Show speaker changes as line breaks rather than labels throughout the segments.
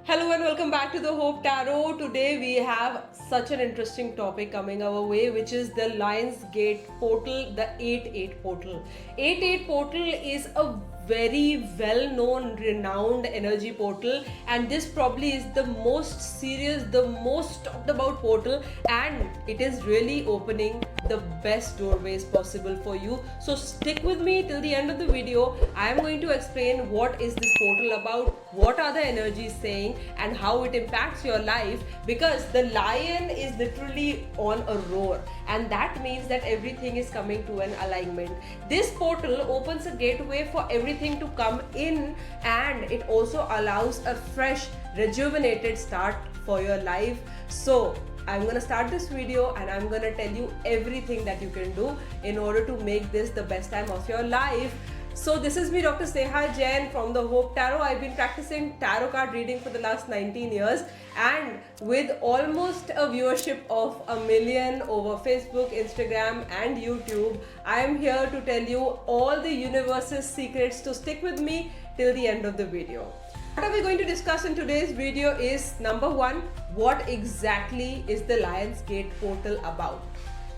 Hello and welcome back to the Hope Tarot. Today we have such an interesting topic coming our way, which is the Lions Gate portal, the 8-8 portal. 8-8 portal is a very well known, renowned energy portal, and this probably is the most serious, the most talked about portal, and it is really opening the best doorways possible for you. So stick with me till the end of the video. I am going to explain what is this portal about, what are the energies saying, and how it impacts your life, because the lion is literally on a roar, and that means that everything is coming to an alignment. This portal opens a gateway for everything to come in, and it also allows a fresh, rejuvenated start for your life. So I'm gonna start this video and I'm gonna tell you everything that you can do in order to make this the best time of your life. So this is me, Dr. Sneha Jain from the Hope Tarot. I've been practicing tarot card reading for the last 19 years, and with almost a viewership of 1 million over Facebook, Instagram and YouTube, I am here to tell you all the universe's secrets. To stick with me till the end of the video. What are we going to discuss in today's video is number 1, what exactly is the Lions Gate portal about?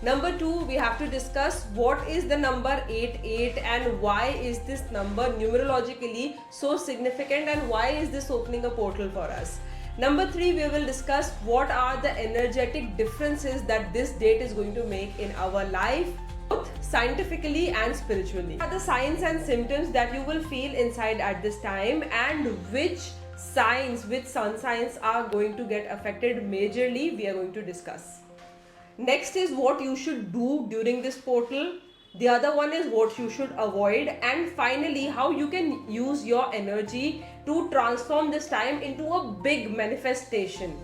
Number 2, we have to discuss what is the number 8-8 and why is this number numerologically so significant and why is this opening a portal for us. Number 3, we will discuss what are the energetic differences that this date is going to make in our life, both scientifically and spiritually. What are the signs and symptoms that you will feel inside at this time, and which signs, which sun signs are going to get affected majorly, we are going to discuss. Next is what you should do during this portal. The other one is what you should avoid, and finally how you can use your energy to transform this time into a big manifestation.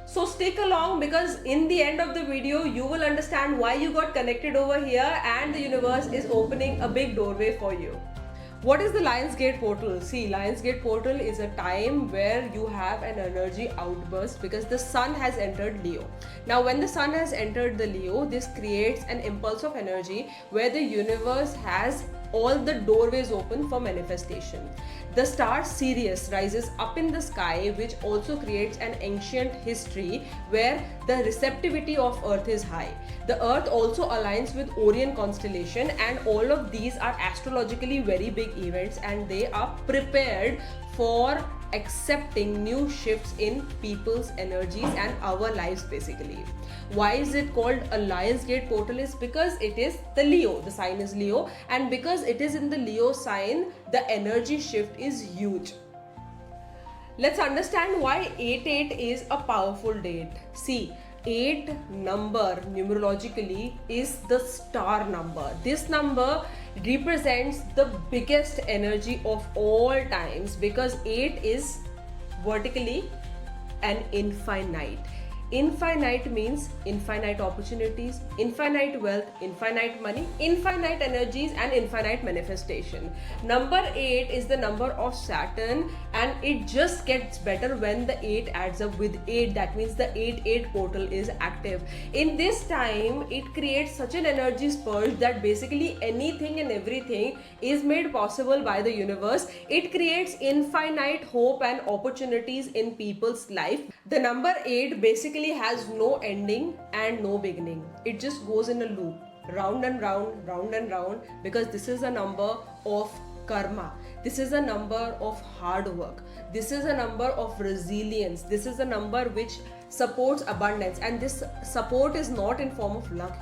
So stick along, because in the end of the video you will understand why you got connected over here and the universe is opening a big doorway for you. What is the Lions Gate portal? See, Lions Gate portal is a time where you have an energy outburst because the sun has entered Leo. Now when the sun has entered the Leo, this creates an impulse of energy where the universe has all the doorways open for manifestation. The star Sirius rises up in the sky, which also creates an ancient history where the receptivity of Earth is high. The Earth also aligns with Orion constellation, and all of these are astrologically very big events, and they are prepared for accepting new shifts in people's energies and our lives basically. Why is it called a Lions Gate portal? Is because it is the Leo, the sign is Leo, and because it is in the Leo sign, the energy shift is huge. Let's understand why 8-8 is a powerful date. See, 8 number numerologically is the star number. This number represents the biggest energy of all times, because 8 is vertically an infinite. Infinite means infinite opportunities, infinite wealth, infinite money, infinite energies and infinite manifestation. Number 8 is the number of Saturn, and it just gets better when the 8 adds up with 8. That means the 8-8 portal is active. In this time, it creates such an energy spurge that basically anything and everything is made possible by the universe. It creates infinite hope and opportunities in people's life. The number 8 basically has no ending and no beginning. It just goes in a loop, round and round, round and round, because this is a number of karma. This is a number of hard work. This is a number of resilience. This is a number which supports abundance, and this support is not in form of luck.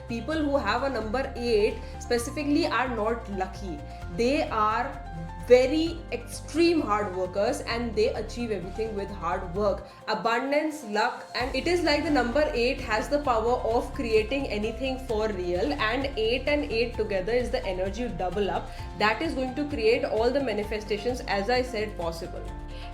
People who have a number 8 specifically are not lucky. They are very extreme hard workers, and they achieve everything with hard work, abundance, luck, and it is like the number 8 has the power of creating anything for real, and 8 and 8 together is the energy double up that is going to create all the manifestations, as I said, possible.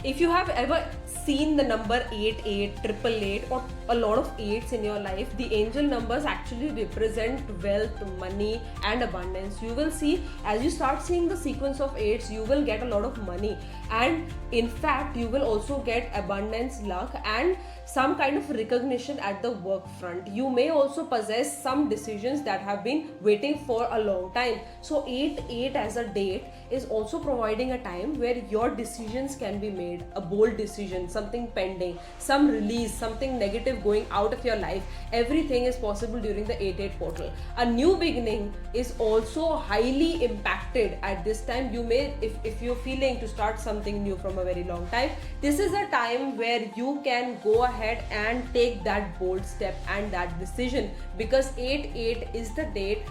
If you have ever seen the number 88, 888 or a lot of 8s in your life, the angel numbers actually represent wealth, money and abundance. You will see, as you start seeing the sequence of 8s, you will get a lot of money, and in fact you will also get abundance, luck, and some kind of recognition at the work front. You may also possess some decisions that have been waiting for a long time. So 8 as a date is also providing a time where your decisions can be made, a bold decision, something pending, some release, something negative going out of your life. Everything is possible during the 8-8 portal. A new beginning is also highly impacted at this time. You may, if you're feeling to start something new from a very long time, this is a time where you can go ahead and take that bold step and that decision, because 8-8 is the date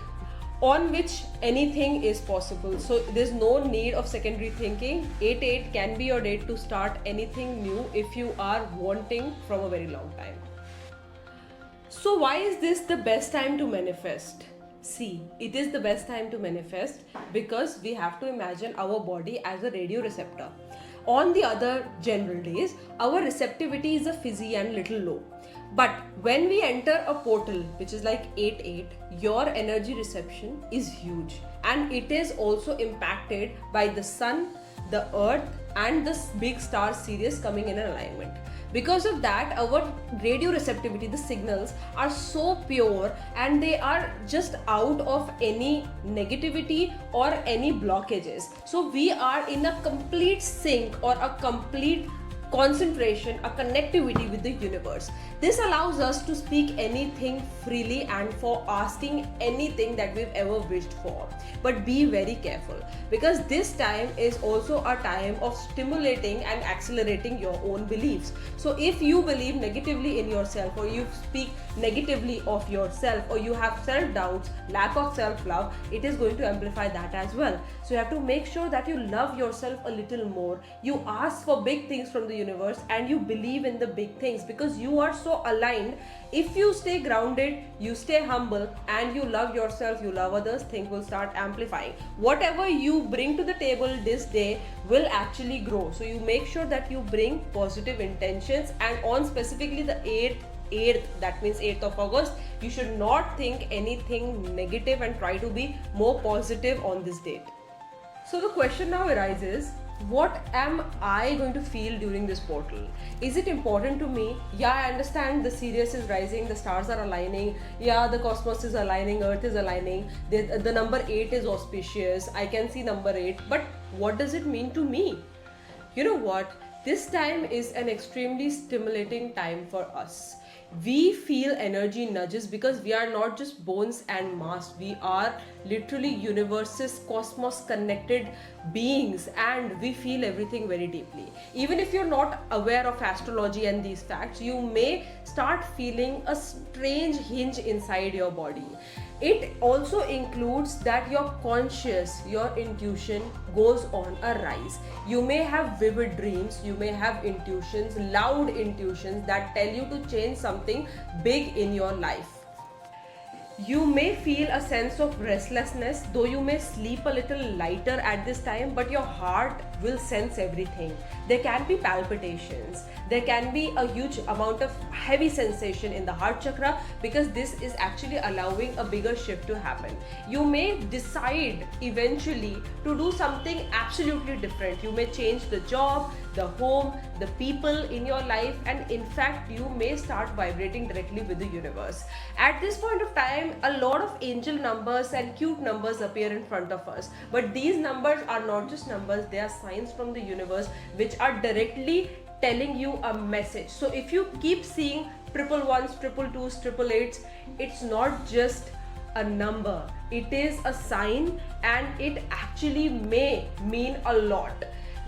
on which anything is possible. So there's no need of secondary thinking. 8-8 can be your date to start anything new if you are wanting from a very long time. So why is this the best time to manifest? See, it is the best time to manifest because we have to imagine our body as a radio receptor. On the other general days, our receptivity is a fizzy and little low. But when we enter a portal, which is like 8-8, your energy reception is huge. And it is also impacted by the sun, the earth, and the big star Sirius coming in an alignment. Because of that, our radio receptivity, the signals, are so pure and they are just out of any negativity or any blockages. So we are in a complete sync or a complete concentration, a connectivity with the universe. This allows us to speak anything freely and for asking anything that we've ever wished for. But be very careful, because this time is also a time of stimulating and accelerating your own beliefs. So if you believe negatively in yourself, or you speak negatively of yourself, or you have self-doubts, lack of self-love, it is going to amplify that as well. So you have to make sure that you love yourself a little more. You ask for big things from the universe and you believe in the big things, because you are so aligned. If you stay grounded, you stay humble, and you love yourself, you love others, things will start amplifying. Whatever you bring to the table this day will actually grow. So you make sure that you bring positive intentions, and on specifically the 8th, that means 8th of August, you should not think anything negative and try to be more positive on this date. So the question now arises, what am I going to feel during this portal? Is it important to me? Yeah, I understand the Sirius is rising, the stars are aligning, yeah, the cosmos is aligning, earth is aligning, the number 8 is auspicious, I can see number 8, but what does it mean to me? You know what? This time is an extremely stimulating time for us. We feel energy nudges because we are not just bones and mass. We are literally universes, cosmos connected beings, and we feel everything very deeply. Even if you're not aware of astrology and these facts, you may start feeling a strange hinge inside your body. It also includes that your conscious, your intuition goes on a rise. You may have vivid dreams, you may have intuitions, loud intuitions that tell you to change something big in your life. You may feel a sense of restlessness, though you may sleep a little lighter at this time, but your heart will sense everything. There can be palpitations, there can be a huge amount of heavy sensation in the heart chakra, because this is actually allowing a bigger shift to happen. You may decide eventually to do something absolutely different. You may change the job, the home, the people in your life, and in fact you may start vibrating directly with the universe. At this point of time, a lot of angel numbers and cute numbers appear in front of us, but these numbers are not just numbers, they are signs from the universe which are directly telling you a message. So if you keep seeing 111s, 222s, 888s, it's not just a number, it is a sign, and it actually may mean a lot.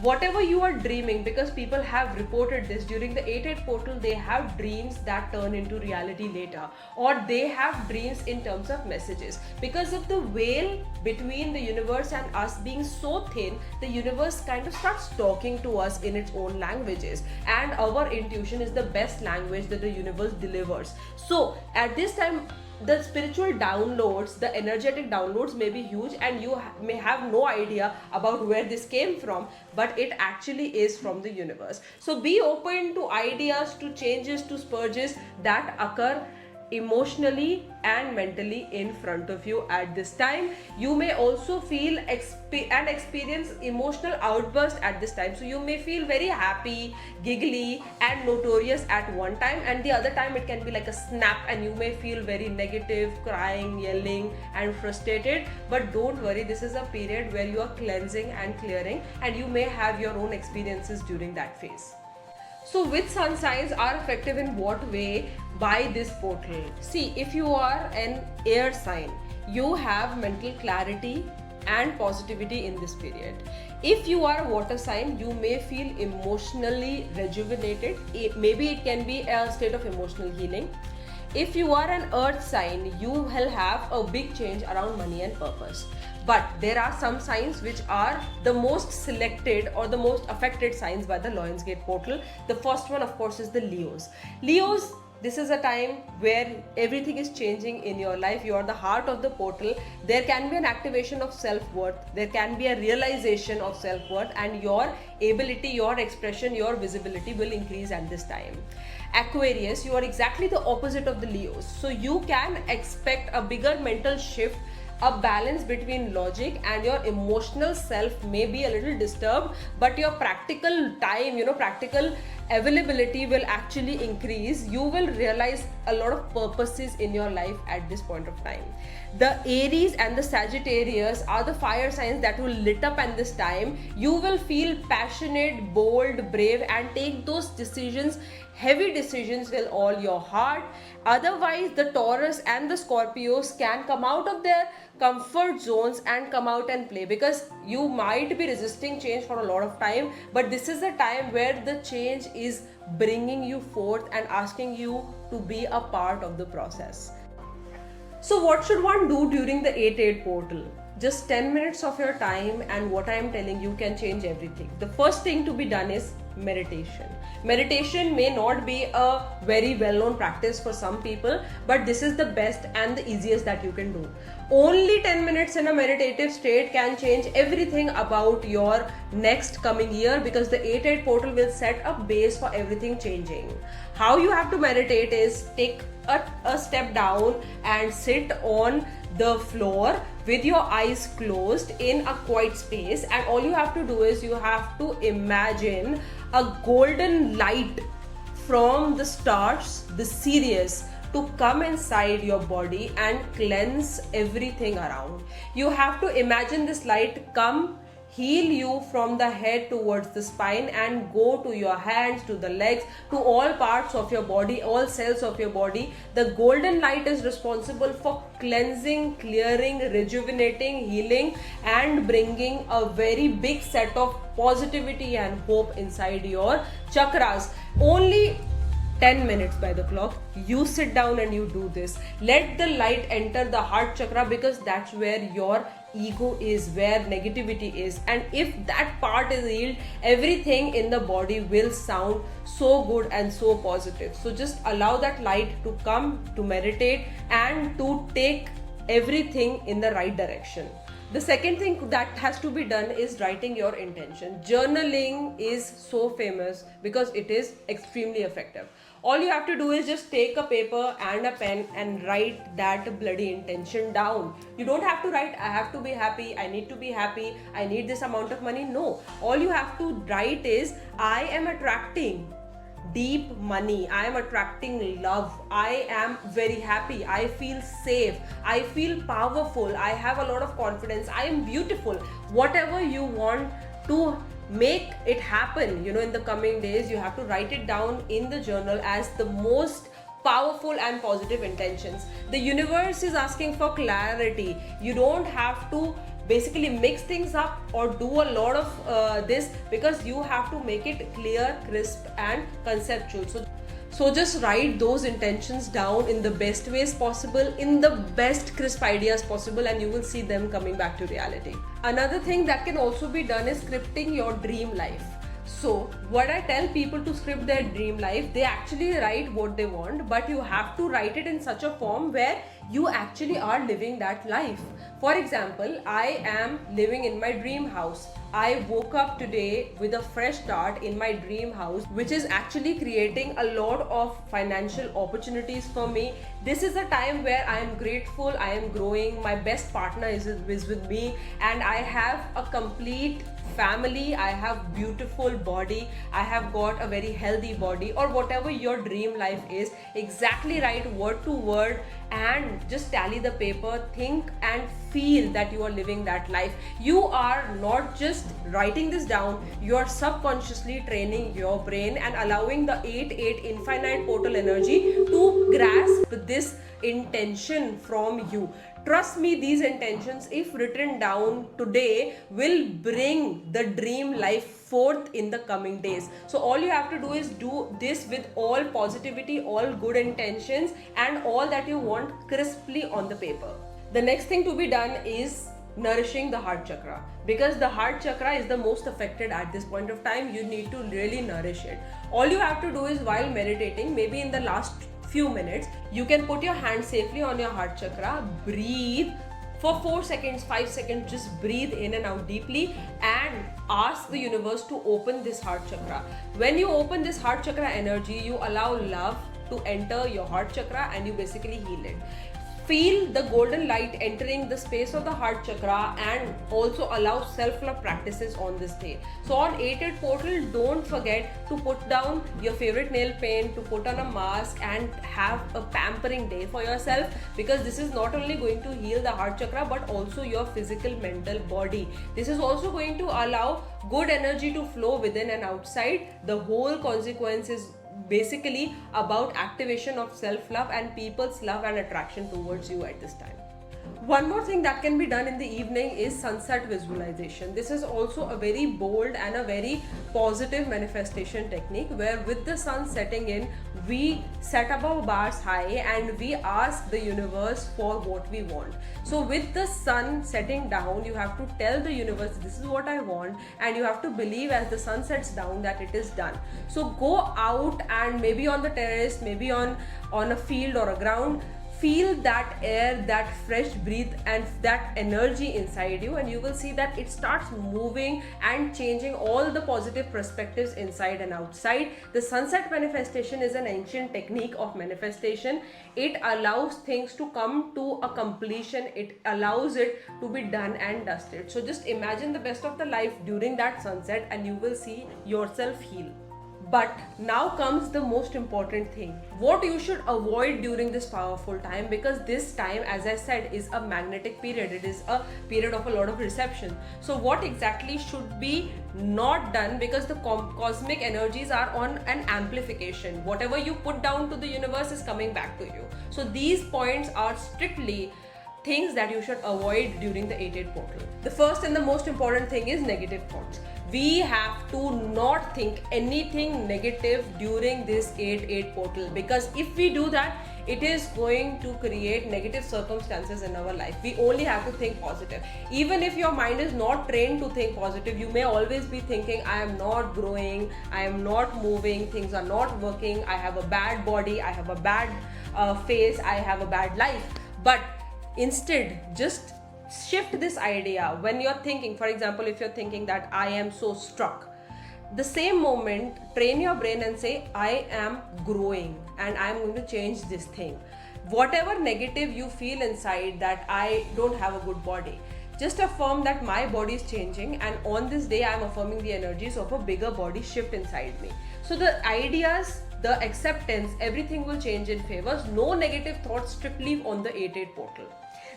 Whatever you are dreaming, because people have reported this during the 8-8 portal, they have dreams that turn into reality later, or they have dreams in terms of messages. Because of the veil between the universe and us being so thin, the universe kind of starts talking to us in its own languages, and our intuition is the best language that the universe delivers. So at this time, the spiritual downloads, the energetic downloads may be huge, and you may have no idea about where this came from, but it actually is from the universe. So be open to ideas, to changes, to spurges that occur emotionally and mentally in front of you at this time. You may also feel and experience emotional outburst at this time. So you may feel very happy, giggly and notorious at one time, and the other time it can be like a snap and you may feel very negative, crying, yelling and frustrated. But don't worry, this is a period where you are cleansing and clearing, and you may have your own experiences during that phase. So which sun signs are effective in what way by this portal? See, if you are an air sign, you have mental clarity and positivity in this period. If you are a water sign, you may feel emotionally rejuvenated. Maybe it can be a state of emotional healing. If you are an earth sign, you will have a big change around money and purpose. But there are some signs which are the most selected or the most affected signs by the Lionsgate portal. The first one, of course, is the Leos. Leos, this is a time where everything is changing in your life. You are the heart of the portal. There can be an activation of self-worth. There can be a realization of self-worth, and your ability, your expression, your visibility will increase at this time. Aquarius, you are exactly the opposite of the Leos. So you can expect a bigger mental shift. A balance between logic and your emotional self may be a little disturbed, but your practical time, practical availability will actually increase. You will realize a lot of purposes in your life at this point of time. The Aries and the Sagittarius are the fire signs that will lit up at this time. You will feel passionate, bold, brave and take those decisions, heavy decisions with all your heart. Otherwise, the Taurus and the Scorpios can come out of their comfort zones and come out and play, because you might be resisting change for a lot of time, but this is a time where the change is bringing you forth and asking you to be a part of the process. So what should one do during the 8-8 portal? Just 10 minutes of your time, and what I am telling you can change everything. The first thing to be done is meditation. Meditation may not be a very well-known practice for some people, but this is the best and the easiest that you can do. Only 10 minutes in a meditative state can change everything about your next coming year, because the 8-8 portal will set a base for everything changing. How you have to meditate is take a step down and sit on the floor with your eyes closed in a quiet space, and all you have to do is you have to imagine a golden light from the stars, the Sirius, to come inside your body and cleanse everything around. You have to imagine this light come, heal you from the head towards the spine and go to your hands, to the legs, to all parts of your body, all cells of your body. The golden light is responsible for cleansing, clearing, rejuvenating, healing and bringing a very big set of positivity and hope inside your chakras. Only 10 minutes by the clock. You sit down and you do this. Let the light enter the heart chakra, because that's where your ego is, where negativity is, and if that part is healed, everything in the body will sound so good and so positive. So just allow that light to come, to meditate and to take everything in the right direction. The second thing that has to be done is writing your intention. Journaling is so famous because it is extremely effective. All you have to do is just take a paper and a pen and write that bloody intention down. You don't have to write, I have to be happy, I need to be happy, I need this amount of money. No. All you have to write is, I am attracting deep money, I am attracting love, I am very happy, I feel safe, I feel powerful, I have a lot of confidence, I am beautiful. Whatever you want to make it happen, in the coming days, you have to write it down in the journal as the most powerful and positive intentions. The universe is asking for clarity. You don't have to basically mix things up or do a lot of this, because you have to make it clear, crisp and conceptual. So just write those intentions down in the best ways possible, in the best crisp ideas possible, and you will see them coming back to reality. Another thing that can also be done is scripting your dream life. So, what I tell people to script their dream life, they actually write what they want, but you have to write it in such a form where you actually are living that life. For example, I am living in my dream house. I woke up today with a fresh start in my dream house, which is actually creating a lot of financial opportunities for me. This is a time where I am grateful, I am growing, my best partner is with me, and I have a complete family, I have beautiful body, I have got a very healthy body, or whatever your dream life is. Exactly write word to word and just tally the paper, think and feel that you are living that life. You are not just writing this down, you are subconsciously training your brain and allowing the 8-8 infinite portal energy to grasp this intention from you. Trust me, these intentions, if written down today, will bring the dream life forth in the coming days. So all you have to do is do this with all positivity, all good intentions, and all that you want crisply on the paper. The next thing to be done is nourishing the heart chakra, because the heart chakra is the most affected at this point of time. You need to really nourish it. All you have to do is, while meditating, maybe in the last few minutes, you can put your hand safely on your heart chakra, breathe for 4 seconds, 5 seconds, just breathe in and out deeply and ask the universe to open this heart chakra. When you open this heart chakra energy, you allow love to enter your heart chakra and you basically heal it. Feel the golden light entering the space of the heart chakra and also allow self-love practices on this day. So on 8-8 portal, don't forget to put down your favorite nail paint, to put on a mask and have a pampering day for yourself, because this is not only going to heal the heart chakra but also your physical, mental body. This is also going to allow good energy to flow within and outside. The whole consequence is basically about activation of self-love and people's love and attraction towards you at this time. One more thing that can be done in the evening is sunset visualization. This is also a very bold and a very positive manifestation technique, where with the sun setting in, we set up our bars high and we ask the universe for what we want. So with the sun setting down, you have to tell the universe, this is what I want, and you have to believe as the sun sets down that it is done. So go out and maybe on the terrace, maybe on a field or a ground, feel that air, that fresh breath and that energy inside you, and you will see that it starts moving and changing all the positive perspectives inside and outside. The sunset manifestation is an ancient technique of manifestation. It allows things to come to a completion. It allows it to be done and dusted. So just imagine the best of the life during that sunset and you will see yourself heal. But now comes the most important thing, what you should avoid during this powerful time, because this time, as I said, is a magnetic period. It is a period of a lot of reception. So what exactly should be not done, because the cosmic energies are on an amplification. Whatever you put down to the universe is coming back to you. So these points are strictly things that you should avoid during the 8-8 portal. The first and the most important thing is negative thoughts. We have to not think anything negative during this 8-8 portal, because if we do that, it is going to create negative circumstances in our life. We only have to think positive. Even if your mind is not trained to think positive, you may always be thinking, I am not growing, I am not moving, things are not working, I have a bad body, I have a bad face, I have a bad life. But instead, just shift this idea. When you're thinking, for example, if you're thinking that I am so stuck, the same moment train your brain and say, I am growing and I'm going to change this thing. Whatever negative you feel inside, that I don't have a good body, just affirm that my body is changing, and on this day I am affirming the energies of a bigger body shift inside me. So the ideas, the acceptance, everything will change in favor. No negative thoughts strictly on the 8-8 portal.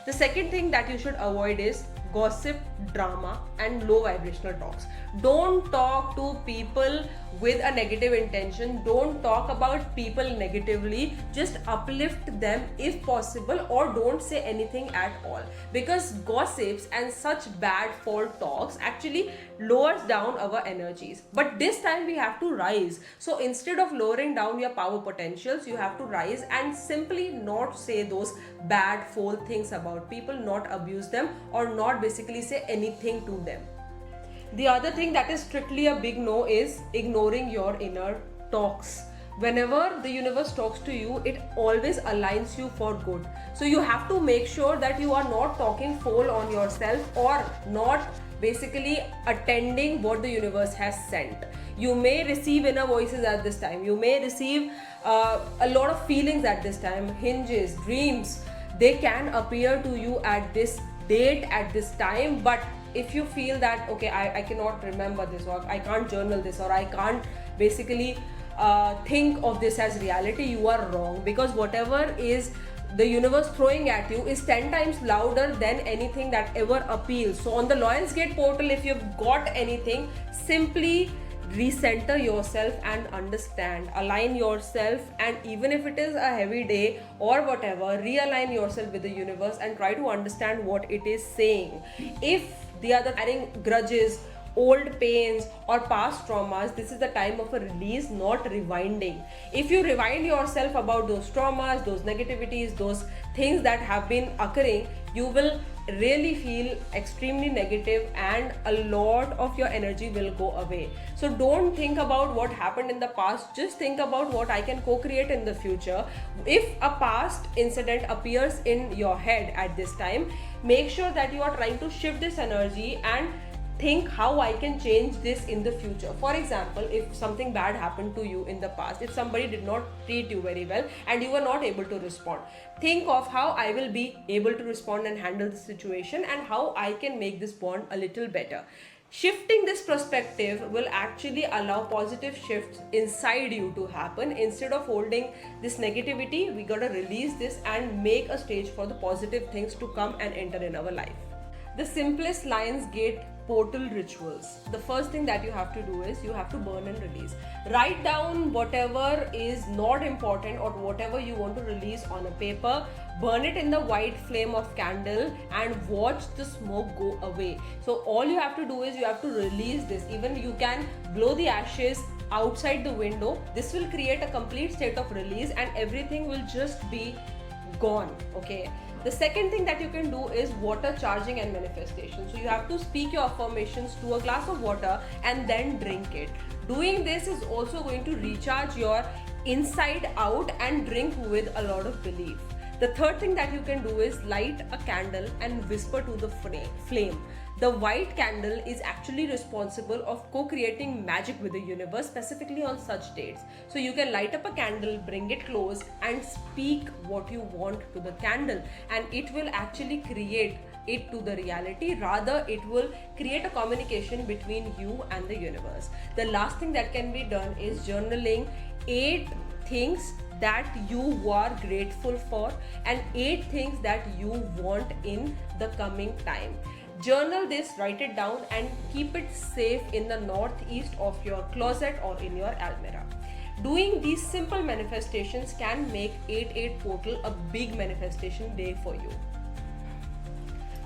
The second thing that you should avoid is gossip, drama and low vibrational talks. Don't talk to people with a negative intention. Don't talk about people negatively. Just uplift them if possible, or don't say anything at all, because gossips and such bad false talks actually lowers down our energies. But this time we have to rise. So instead of lowering down your power potentials, you have to rise and simply not say those bad false things about people, not abuse them, or not basically say anything to them. The other thing that is strictly a big no is ignoring your inner talks. Whenever the universe talks to you, it always aligns you for good. So you have to make sure that you are not talking foul on yourself or not basically attending what the universe has sent. You may receive inner voices at this time. You may receive a lot of feelings at this time, hinges, dreams. They can appear to you at this date, at this time, but if you feel that, okay, I cannot remember this, or I can't journal this, or I can't basically think of this as reality, you are wrong, because whatever is the universe throwing at you is 10 times louder than anything that ever appeals. So on the Lionsgate portal, if you've got anything, simply recenter yourself and understand, align yourself, and even if it is a heavy day or whatever, realign yourself with the universe and try to understand what it is saying. If the other carrying grudges, old pains or past traumas, this is the time of a release, not rewinding. If you rewind yourself about those traumas, those negativities, those things that have been occurring, you will really feel extremely negative and a lot of your energy will go away. So don't think about what happened in the past, just think about what I can co-create in the future. If a past incident appears in your head at this time, make sure that you are trying to shift this energy and think how I can change this in the future. For example, if something bad happened to you in the past, if somebody did not treat you very well and you were not able to respond, think of how I will be able to respond and handle the situation and how I can make this bond a little better. Shifting this perspective will actually allow positive shifts inside you to happen. Instead of holding this negativity, we gotta release this and make a stage for the positive things to come and enter in our life. The simplest Lionsgate portal rituals. The first thing that you have to do is you have to burn and release. Write down whatever is not important or whatever you want to release on a paper. Burn it in the white flame of candle and watch the smoke go away. So all you have to do is you have to release this. Even you can blow the ashes outside the window. This will create a complete state of release and everything will just be gone. Okay. The second thing that you can do is water charging and manifestation. So you have to speak your affirmations to a glass of water and then drink it. Doing this is also going to recharge your inside out and drink with a lot of belief. The third thing that you can do is light a candle and whisper to the flame. The white candle is actually responsible of co-creating magic with the universe, specifically on such dates. So you can light up a candle, bring it close and speak what you want to the candle, and it will actually create it to the reality. Rather, it will create a communication between you and the universe. The last thing that can be done is journaling 8 things that you are grateful for and 8 things that you want in the coming time. Journal this, write it down and keep it safe in the northeast of your closet or in your almirah. Doing these simple manifestations can make 8/8 portal a big manifestation day for you.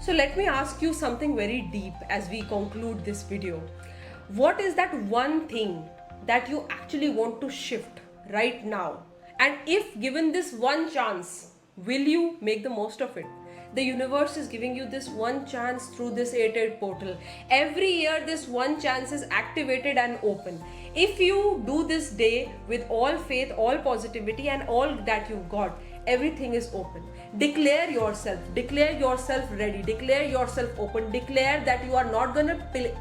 So let me ask you something very deep as we conclude this video. What is that one thing that you actually want to shift right now? And if given this one chance, will you make the most of it? The universe is giving you this one chance through this 8/8 portal. Every year this one chance is activated and open. If you do this day with all faith, all positivity and all that you've got, everything is open. Declare yourself ready, declare yourself open, declare that you are not gonna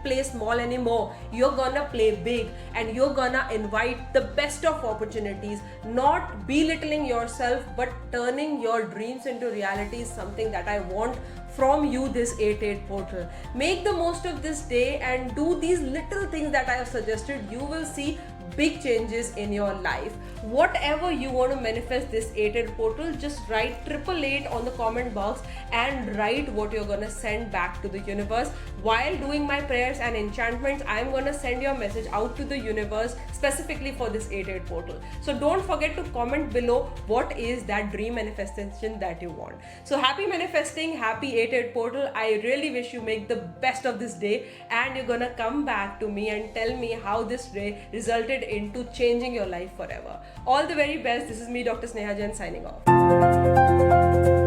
play small anymore. You're gonna play big and you're gonna invite the best of opportunities. Not belittling yourself but turning your dreams into reality is something that I want from you this 8/8 portal. Make the most of this day and do these little things that I have suggested. You will see big changes in your life. Whatever you want to manifest this 8/8 portal, just write 888 on the comment box and write what you're gonna send back to the universe. While doing my prayers and enchantments, I'm gonna send your message out to the universe specifically for this 8/8 portal. So don't forget to comment below what is that dream manifestation that you want. So happy manifesting, happy 8/8 portal. I really wish you make the best of this day and you're gonna come back to me and tell me how this day resulted into changing your life forever. All the very best. This is me, Dr. Sneha Jain, signing off.